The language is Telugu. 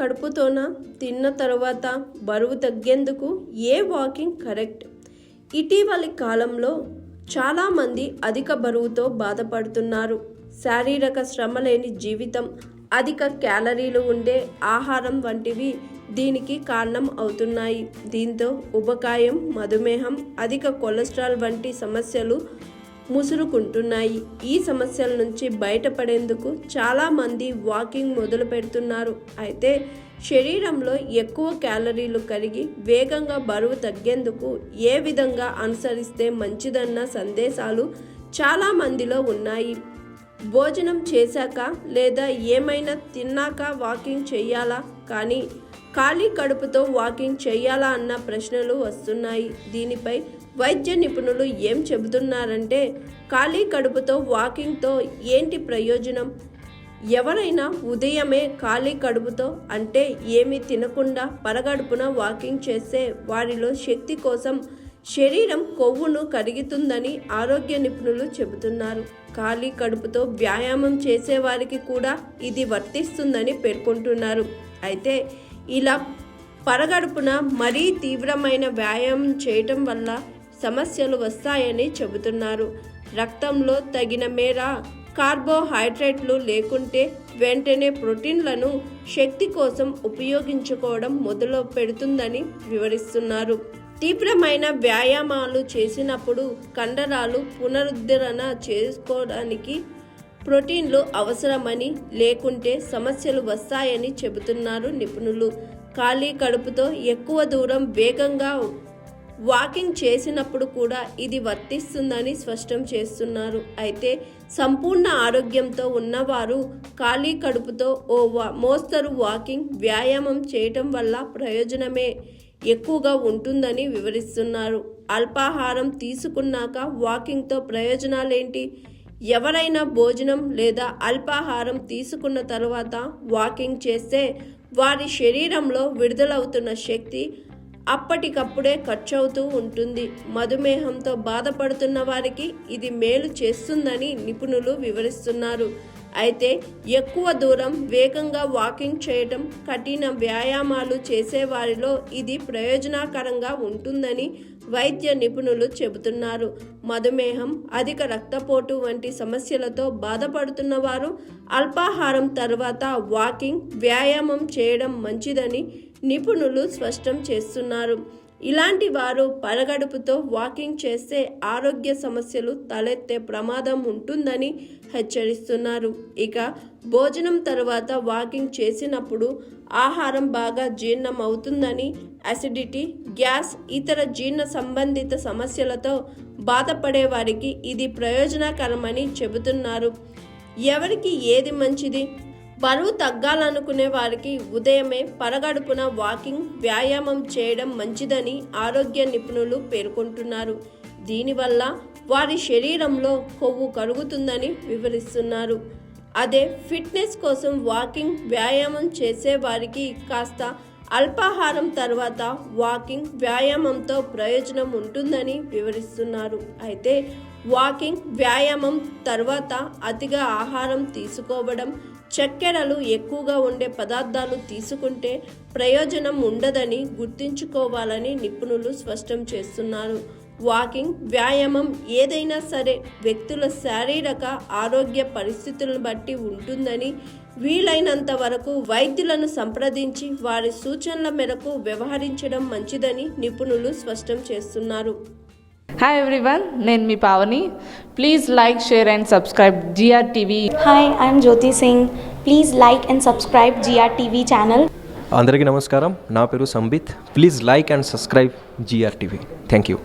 కడుపుతోన తిన్న తర్వాత బరువు తగ్గేందుకు ఏ వాకింగ్ కరెక్ట్? ఇటీవలి కాలంలో చాలామంది అధిక బరువుతో బాధపడుతున్నారు. శారీరక శ్రమ లేని జీవితం, అధిక క్యాలరీలు ఉండే ఆహారం వంటివి దీనికి కారణం అవుతున్నాయి. దీంతో ఉబకాయం, మధుమేహం, అధిక కొలెస్ట్రాల్ వంటి సమస్యలు ముసురుకుంటున్నాయి. ఈ సమస్యల నుంచి బయటపడేందుకు చాలామంది వాకింగ్ మొదలు పెడుతున్నారు. అయితే శరీరంలో ఎక్కువ క్యాలరీలు కరిగి వేగంగా బరువు తగ్గేందుకు ఏ విధంగా అనుసరిస్తే మంచిదన్న సందేశాలు చాలామందిలో ఉన్నాయి. భోజనం చేశాక లేదా ఏమైనా తిన్నాక వాకింగ్ చేయాలా, కానీ ఖాళీ కడుపుతో వాకింగ్ చేయాలా అన్న ప్రశ్నలు వస్తున్నాయి. దీనిపై వైద్య నిపుణులు ఏం చెబుతున్నారంటే, ఖాళీ కడుపుతో వాకింగ్తో ఏంటి ప్రయోజనం? ఎవరైనా ఉదయమే ఖాళీ కడుపుతో అంటే ఏమీ తినకుండా పరగడుపున వాకింగ్ చేస్తే వారిలో శక్తి కోసం శరీరం కొవ్వును కరుగుతుందని ఆరోగ్య నిపుణులు చెబుతున్నారు. ఖాళీ కడుపుతో వ్యాయామం చేసేవారికి కూడా ఇది వర్తిస్తుందని పేర్కొంటున్నారు. అయితే ఇలా పరగడుపున మరీ తీవ్రమైన వ్యాయామం చేయటం వల్ల సమస్యలు వస్తాయని చెబుతున్నారు. రక్తంలో తగిన మేర కార్బోహైడ్రేట్లు లేకుంటే వెంటనే ప్రోటీన్లను శక్తి కోసం ఉపయోగించుకోవడం మొదలు పెడుతుందని వివరిస్తున్నారు. తీవ్రమైన వ్యాయామాలు చేసినప్పుడు కండరాలు పునరుద్ధరణ చేసుకోవడానికి ప్రోటీన్లు అవసరమని, లేకుంటే సమస్యలు వస్తాయని చెబుతున్నారు నిపుణులు. ఖాళీ కడుపుతో ఎక్కువ దూరం వేగంగా వాకింగ్ చేసినప్పుడు కూడా ఇది వర్తిస్తుందని స్పష్టం చేస్తున్నారు. అయితే సంపూర్ణ ఆరోగ్యంతో ఉన్నవారు ఖాళీ కడుపుతో మోస్తరు వాకింగ్ వ్యాయామం చేయటం వల్ల ప్రయోజనమే ఎక్కువగా ఉంటుందని వివరిస్తున్నారు. అల్పాహారం తీసుకున్నాక వాకింగ్తో ప్రయోజనాలేంటి? ఎవరైనా భోజనం లేదా అల్పాహారం తీసుకున్న తర్వాత వాకింగ్ చేస్తే వారి శరీరంలో విడుదలవుతున్న శక్తి అప్పటికప్పుడే ఖర్చవుతూ ఉంటుంది. మధుమేహంతో బాధపడుతున్న వారికి ఇది మేలు చేస్తుందని నిపుణులు వివరిస్తున్నారు. అయితే ఎక్కువ దూరం వేగంగా వాకింగ్ చేయటం, కఠిన వ్యాయామాలు చేసేవారిలో ఇది ప్రయోజనకరంగా ఉంటుందని వైద్య నిపుణులు చెబుతున్నారు. మధుమేహం, అధిక రక్తపోటు వంటి సమస్యలతో బాధపడుతున్న వారు అల్పాహారం తర్వాత వాకింగ్ వ్యాయామం చేయడం మంచిదని నిపుణులు స్పష్టం చేస్తున్నారు. ఇలాంటి వారు పరగడుపుతో వాకింగ్ చేస్తే ఆరోగ్య సమస్యలు తలెత్తే ప్రమాదం ఉంటుందని హెచ్చరిస్తున్నారు. ఇక భోజనం తర్వాత వాకింగ్ చేసినప్పుడు ఆహారం బాగా జీర్ణం అవుతుందని, అసిడిటీ, గ్యాస్, ఇతర జీర్ణ సంబంధిత సమస్యలతో బాధపడే వారికి ఇది ప్రయోజనకరమని చెబుతున్నారు. ఎవరికి ఏది మంచిది? బరువు తగ్గాలనుకునే వారికి ఉదయమే పరగడుపున వాకింగ్ వ్యాయామం చేయడం మంచిదని ఆరోగ్య నిపుణులు పేర్కొంటున్నారు. దీనివల్ల వారి శరీరంలో కొవ్వు కరుగుతుందని వివరిస్తున్నారు. అదే ఫిట్నెస్ కోసం వాకింగ్ వ్యాయామం చేసే వారికి కాస్త అల్పాహారం తర్వాత వాకింగ్ వ్యాయామంతో ప్రయోజనం ఉంటుందని వివరిస్తున్నారు. అయితే వాకింగ్ వ్యాయామం తర్వాత అతిగా ఆహారం తీసుకోవడం, చక్కెరలు ఎక్కువగా ఉండే పదార్థాలు తీసుకుంటే ప్రయోజనం ఉండదని గుర్తుంచుకోవాలని నిపుణులు స్పష్టం చేస్తున్నారు. వాకింగ్ వ్యాయామం ఏదైనా సరే వ్యక్తుల శారీరక ఆరోగ్య పరిస్థితులను బట్టి ఉంటుందని, వీలైనంత వరకు వైద్యులను సంప్రదించి వారి సూచనల మేరకు వ్యవహరించడం మంచిదని నిపుణులు స్పష్టం చేస్తున్నారు. హాయ్ ఎవ్రీవన్, నేను మీ Pavani. Please like, share and subscribe GRTV. Hi, I am Jyothi Singh. Please like and subscribe GRTV channel. అందరికీ నమస్కారం, నా పేరు Sambit. Please like and subscribe GRTV. Thank you.